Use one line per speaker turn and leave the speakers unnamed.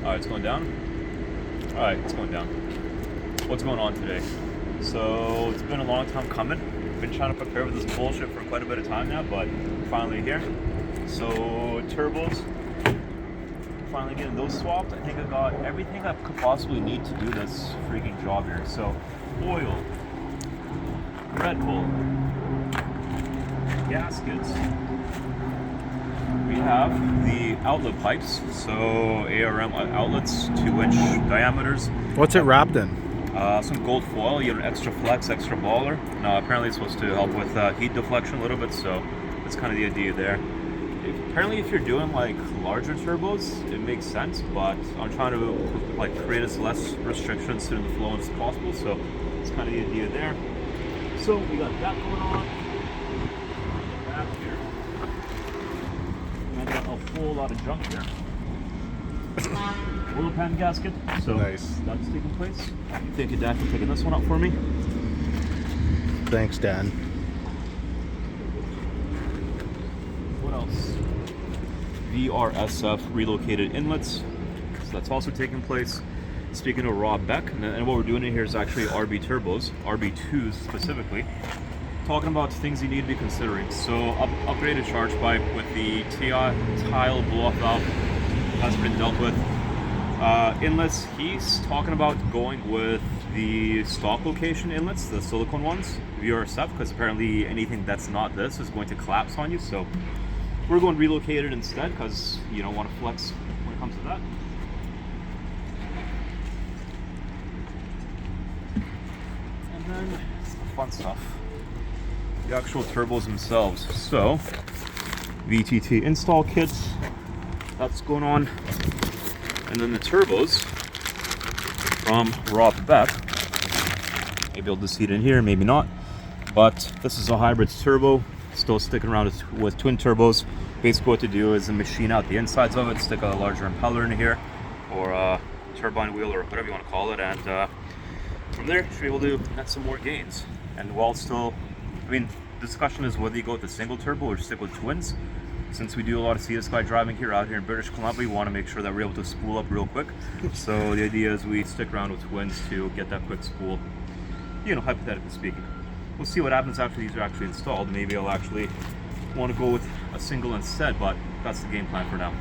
Alright, it's going down. Alright, it's going down. What's going on today? So, it's been a long time coming. Been trying to prepare for this bullshit for quite a bit of time now, but finally here. So, turbos. Finally getting those swapped. I think I got everything I could possibly need to do this freaking job here. So, oil, Red Bull, gaskets. We have the outlet pipes, so ARM outlets, 2-inch diameters.
What's it wrapped in?
Some gold foil, you know, extra flex, extra baller. Now, apparently it's supposed to help with heat deflection a little bit, so that's kind of the idea there. Apparently, if you're doing like larger turbos, it makes sense, but I'm trying to like create as less restrictions to the flow as possible, so it's kind of the idea there. So we got that going on. Back here. I got a whole lot of junk here. Oil pan gasket. So
nice.
That's taking place. Thank you, Dad, for picking this one up for me.
Thanks, Dan.
What else? VRSF Relocated Inlets. So that's also taking place. Speaking of Rob Beck, and what we're doing in here is actually RB turbos, RB2s specifically. Talking about things you need to be considering. So upgraded charge pipe with the Tial BOV valve has been dealt with. Inlets, he's talking about going with the stock location inlets, the silicone ones, VRSF, because apparently anything that's not this is going to collapse on you. So we're going relocated instead because you don't want to flex when it comes to that. And then it's the fun stuff. The actual turbos themselves. So, VTT install kits, that's going on. And then the turbos from Rob Beck. Maybe I'll just see it in here, maybe not. But this is a hybrid turbo. Still sticking around with twin turbos. Basically what to do is machine out the insides of it, stick a larger impeller in here, or a turbine wheel, or whatever you want to call it, and from there should be able to net some more gains. And while still, I mean, the discussion is whether you go with a single turbo or stick with twins. Since we do a lot of CSI driving here out here in British Columbia, we want to make sure that we're able to spool up real quick. So the idea is we stick around with twins to get that quick spool, you know, hypothetically speaking. We'll see what happens after these are actually installed. Maybe I'll actually want to go with a single instead, but that's the game plan for now.